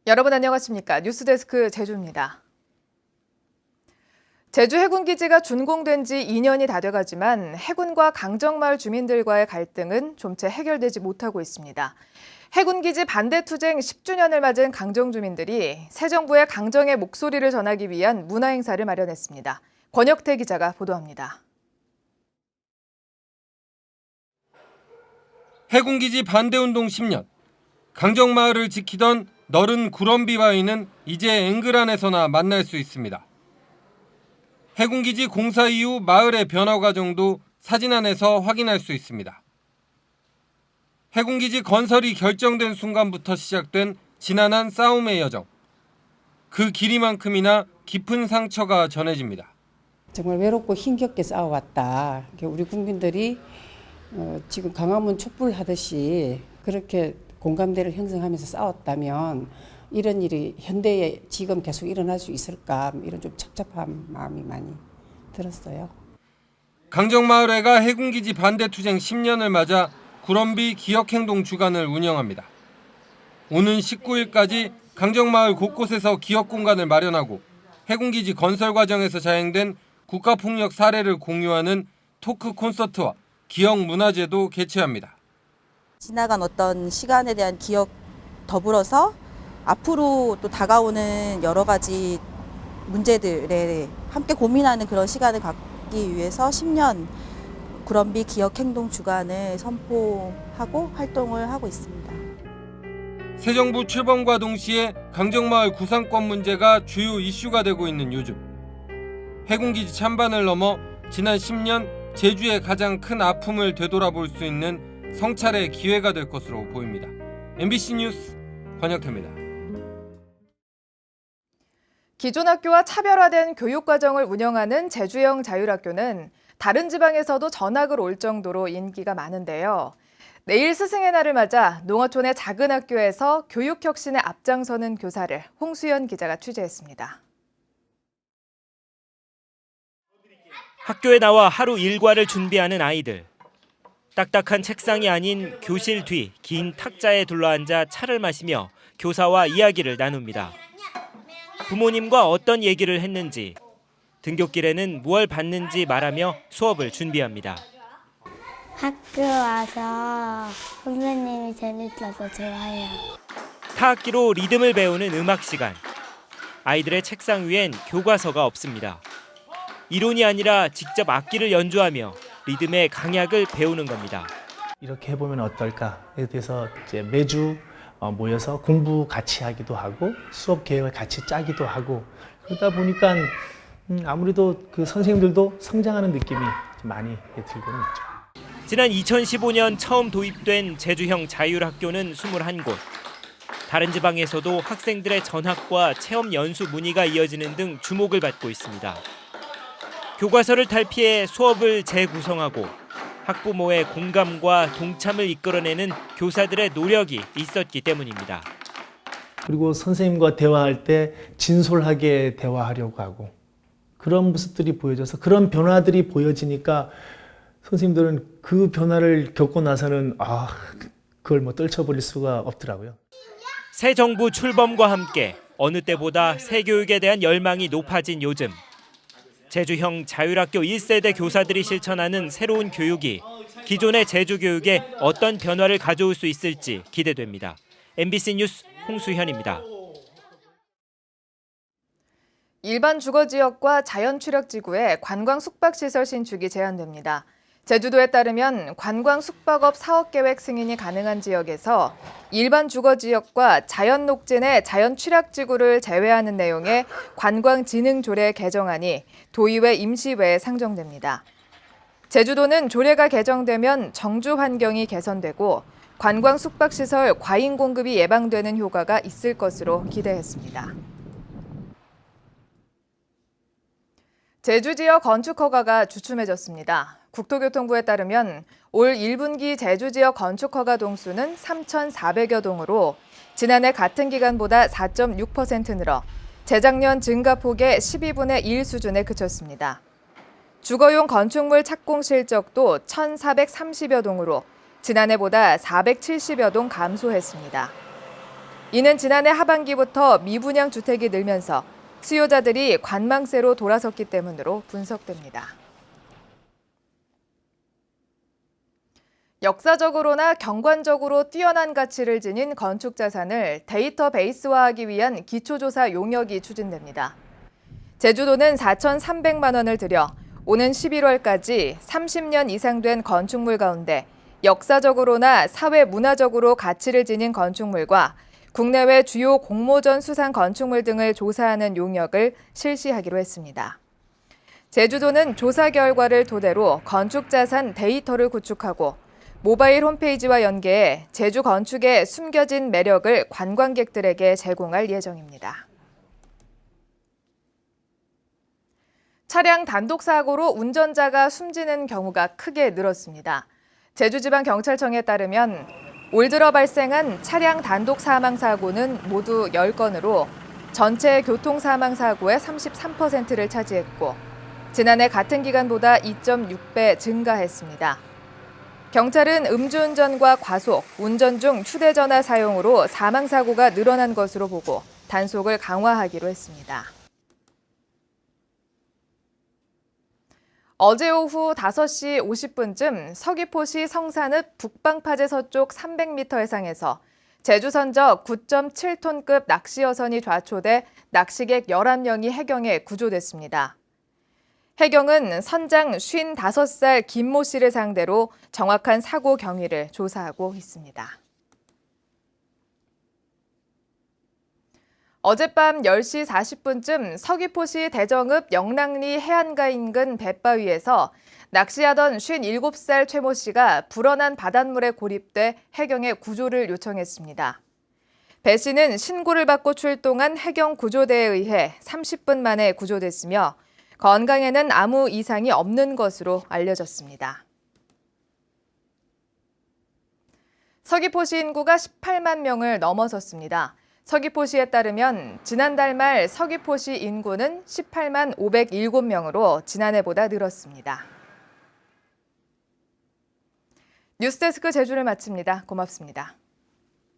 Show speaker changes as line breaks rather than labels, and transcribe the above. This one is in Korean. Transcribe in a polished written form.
여러분 안녕하십니까? 뉴스데스크 제주입니다. 제주 해군기지가 준공된 지 2년이 다 돼가지만 해군과 강정마을 주민들과의 갈등은 좀채 해결되지 못하고 있습니다. 해군기지 반대 투쟁 10주년을 맞은 강정 주민들이 새 정부의 강정의 목소리를 전하기 위한 문화행사를 마련했습니다. 권혁태 기자가 보도합니다.
해군기지 반대운동 10년. 강정마을을 지키던 너른 구럼비 바위는 이제 앵글 안에서나 만날 수 있습니다. 해군기지 공사 이후 마을의 변화 과정도 사진 안에서 확인할 수 있습니다. 해군기지 건설이 결정된 순간부터 시작된 지난한 싸움의 여정. 그 길이만큼이나 깊은 상처가 전해집니다.
정말 외롭고 힘겹게 싸워왔다. 우리 국민들이 지금 광화문 촛불하듯이 그렇게 공감대를 형성하면서 싸웠다면 이런 일이 현대에 지금 계속 일어날 수 있을까, 이런 좀 찹찹한 마음이 많이 들었어요.
강정마을회가 해군기지 반대투쟁 10년을 맞아 구럼비 기억행동 주간을 운영합니다. 오는 19일까지 강정마을 곳곳에서 기억 공간을 마련하고 해군기지 건설 과정에서 자행된 국가폭력 사례를 공유하는 토크 콘서트와 기억 문화제도 개최합니다.
지나간 어떤 시간에 대한 기억 더불어서 앞으로 또 다가오는 여러 가지 문제들에 함께 고민하는 그런 시간을 갖기 위해서 10년 구럼비 기억행동 주간을 선포하고 활동을 하고 있습니다.
새 정부 출범과 동시에 강정마을 구상권 문제가 주요 이슈가 되고 있는 요즘. 해군기지 찬반을 넘어 지난 10년 제주의 가장 큰 아픔을 되돌아볼 수 있는 성찰의 기회가 될 것으로 보입니다. MBC 뉴스 권혁태입니다.
기존 학교와 차별화된 교육과정을 운영하는 제주형 자율학교는 다른 지방에서도 전학을 올 정도로 인기가 많은데요. 내일 스승의 날을 맞아 농어촌의 작은 학교에서 교육혁신에 앞장서는 교사를 홍수연 기자가 취재했습니다.
학교에 나와 하루 일과를 준비하는 아이들. 딱딱한 책상이 아닌 교실 뒤 긴 탁자에 둘러앉아 차를 마시며 교사와 이야기를 나눕니다. 부모님과 어떤 얘기를 했는지, 등굣길에는 무얼 봤는지 말하며 수업을 준비합니다.
학교 와서 선생님이 재밌어서 좋아요.
타악기로 리듬을 배우는 음악 시간. 아이들의 책상 위엔 교과서가 없습니다. 이론이 아니라 직접 악기를 연주하며 리듬의 강약을 배우는 겁니다.
이렇게 해보면 어떨까에 대해서 이제 매주 모여서 공부 같이 하기도 하고 수업 계획을 같이 짜기도 하고 그러다 보니까 아무래도 그 선생님들도 성장하는 느낌이 많이 들고는 있죠.
지난 2015년 처음 도입된 제주형 자율학교는 21곳. 다른 지방에서도 학생들의 전학과 체험 연수 문의가 이어지는 등 주목을 받고 있습니다. 교과서를 탈피해 수업을 재구성하고 학부모의 공감과 동참을 이끌어내는 교사들의 노력이 있었기 때문입니다.
그리고 선생님과 대화할 때 진솔하게 대화하려고 하고 그런 모습들이 보여져서 그런 변화들이 보여지니까 선생님들은 그 변화를 겪고 나서는 그걸 떨쳐버릴 수가 없더라고요.
새 정부 출범과 함께 어느 때보다 새 교육에 대한 열망이 높아진 요즘. 제주형 자율학교 1세대 교사들이 실천하는 새로운 교육이 기존의 제주 교육에 어떤 변화를 가져올 수 있을지 기대됩니다. MBC 뉴스 홍수현입니다.
일반 주거지역과 자연취락지구에 관광 숙박시설 신축이 제한됩니다. 제주도에 따르면 관광 숙박업 사업계획 승인이 가능한 지역에서 일반 주거지역과 자연녹진의 자연취락지구를 제외하는 내용의 관광진흥조례 개정안이 도의회 임시회에 상정됩니다. 제주도는 조례가 개정되면 정주 환경이 개선되고 관광 숙박시설 과잉 공급이 예방되는 효과가 있을 것으로 기대했습니다. 제주 지역 건축 허가가 주춤해졌습니다. 국토교통부에 따르면 올 1분기 제주 지역 건축 허가 동수는 3,400여 동으로 지난해 같은 기간보다 4.6% 늘어 재작년 증가폭의 12분의 1 수준에 그쳤습니다. 주거용 건축물 착공 실적도 1,430여 동으로 지난해보다 470여 동 감소했습니다. 이는 지난해 하반기부터 미분양 주택이 늘면서 수요자들이 관망세로 돌아섰기 때문으로 분석됩니다. 역사적으로나 경관적으로 뛰어난 가치를 지닌 건축 자산을 데이터베이스화하기 위한 기초조사 용역이 추진됩니다. 제주도는 4,300만 원을 들여 오는 11월까지 30년 이상 된 건축물 가운데 역사적으로나 사회 문화적으로 가치를 지닌 건축물과 국내외 주요 공모전 수상 건축물 등을 조사하는 용역을 실시하기로 했습니다. 제주도는 조사 결과를 토대로 건축 자산 데이터를 구축하고 모바일 홈페이지와 연계해 제주 건축의 숨겨진 매력을 관광객들에게 제공할 예정입니다. 차량 단독 사고로 운전자가 숨지는 경우가 크게 늘었습니다. 제주지방경찰청에 따르면 올 들어 발생한 차량 단독 사망 사고는 모두 10건으로 전체 교통 사망 사고의 33%를 차지했고 지난해 같은 기간보다 2.6배 증가했습니다. 경찰은 음주운전과 과속, 운전 중 휴대전화 사용으로 사망 사고가 늘어난 것으로 보고 단속을 강화하기로 했습니다. 어제 오후 5시 50분쯤 서귀포시 성산읍 북방파제 서쪽 300m 해상에서 제주 선적 9.7톤급 낚시여선이 좌초돼 낚시객 11명이 해경에 구조됐습니다. 해경은 선장 55살 김모 씨를 상대로 정확한 사고 경위를 조사하고 있습니다. 어젯밤 10시 40분쯤 서귀포시 대정읍 영랑리 해안가 인근 갯바위에서 낚시하던 57살 최모 씨가 불어난 바닷물에 고립돼 해경에 구조를 요청했습니다. 배 씨는 신고를 받고 출동한 해경 구조대에 의해 30분 만에 구조됐으며 건강에는 아무 이상이 없는 것으로 알려졌습니다. 서귀포시 인구가 18만 명을 넘어섰습니다. 서귀포시에 따르면 지난달 말 서귀포시 인구는 18만 507명으로 지난해보다 늘었습니다. 뉴스데스크 제주를 마칩니다. 고맙습니다.